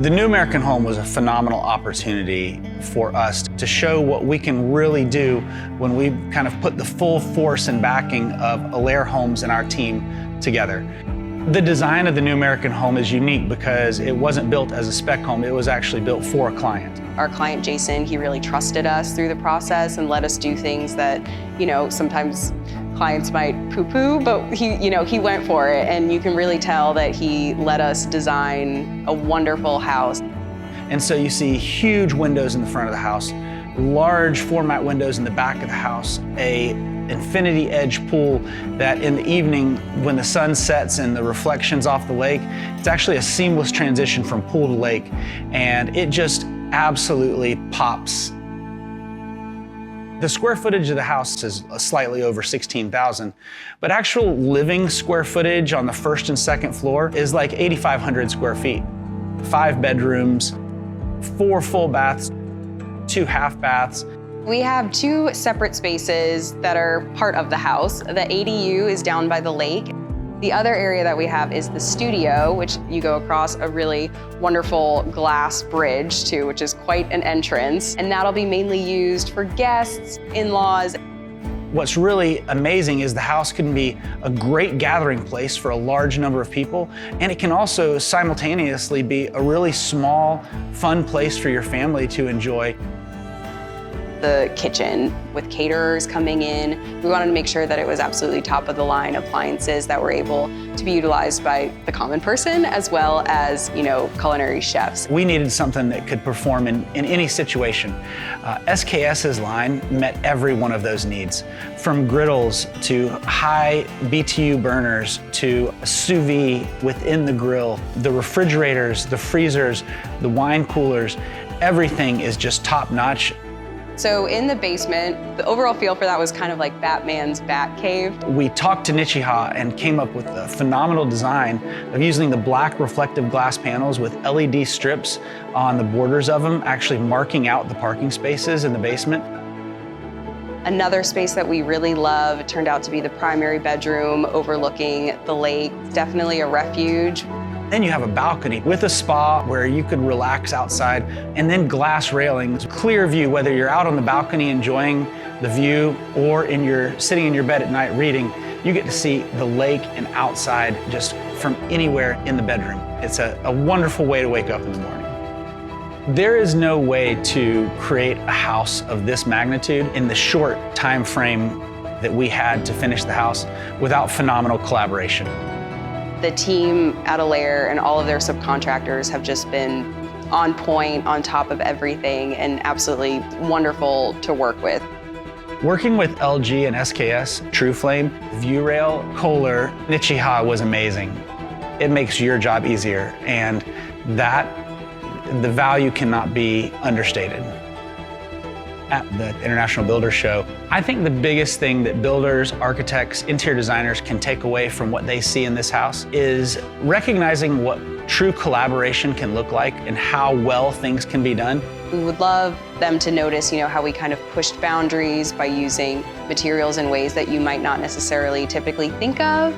The New American Home was a phenomenal opportunity for us to show what we can really do when we kind of put the full force and backing of Allaire Homes and our team together. The design of the New American Home is unique because it wasn't built as a spec home, it was actually built for a client. Our client, Jason, he really trusted us through the process and let us do things that, sometimes clients might poo-poo, but he went for it, and you can really tell that he let us design a wonderful house. And so you see huge windows in the front of the house, large format windows in the back of the house, a infinity edge pool that in the evening when the sun sets and the reflections off the lake, it's actually a seamless transition from pool to lake, and it just absolutely pops. The square footage of the house is slightly over 16,000, but actual living square footage on the first and second floor is like 8,500 square feet. 5 bedrooms, 4 full baths, 2 half baths. We have 2 separate spaces that are part of the house. The ADU is down by the lake. The other area that we have is the studio, which you go across a really wonderful glass bridge to, which is quite an entrance. And that'll be mainly used for guests, in-laws. What's really amazing is the house can be a great gathering place for a large number of people, and it can also simultaneously be a really small, fun place for your family to enjoy. The kitchen with caterers coming in. We wanted to make sure that it was absolutely top of the line appliances that were able to be utilized by the common person as well as, culinary chefs. We needed something that could perform in any situation. SKS's line met every one of those needs, from griddles to high BTU burners to sous vide within the grill, the refrigerators, the freezers, the wine coolers, everything is just top notch. So in the basement, the overall feel for that was kind of like Batman's Bat Cave. We talked to Nichiha and came up with a phenomenal design of using the black reflective glass panels with LED strips on the borders of them, actually marking out the parking spaces in the basement. Another space that we really love turned out to be the primary bedroom overlooking the lake. Definitely a refuge. Then you have a balcony with a spa where you could relax outside, and then glass railings, clear view, whether you're out on the balcony enjoying the view or sitting in your bed at night reading, you get to see the lake and outside just from anywhere in the bedroom. It's a wonderful way to wake up in the morning. There is no way to create a house of this magnitude in the short time frame that we had to finish the house without phenomenal collaboration. The team at Allaire and all of their subcontractors have just been on point, on top of everything, and absolutely wonderful to work with. Working with LG and SKS, TrueFlame, ViewRail, Kohler, Nichiha was amazing. It makes your job easier, and the value cannot be understated. At the International Builders Show, I think the biggest thing that builders, architects, interior designers can take away from what they see in this house is recognizing what true collaboration can look like and how well things can be done. We would love them to notice, how we kind of pushed boundaries by using materials in ways that you might not necessarily typically think of.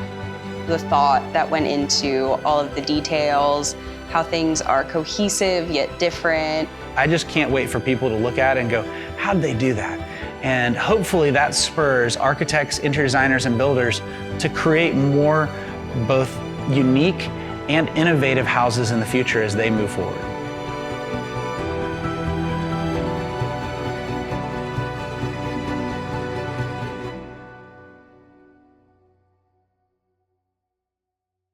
The thought that went into all of the details, how things are cohesive yet different. I just can't wait for people to look at it and go, how'd they do that? And hopefully that spurs architects, interior designers, and builders to create more both unique and innovative houses in the future as they move forward.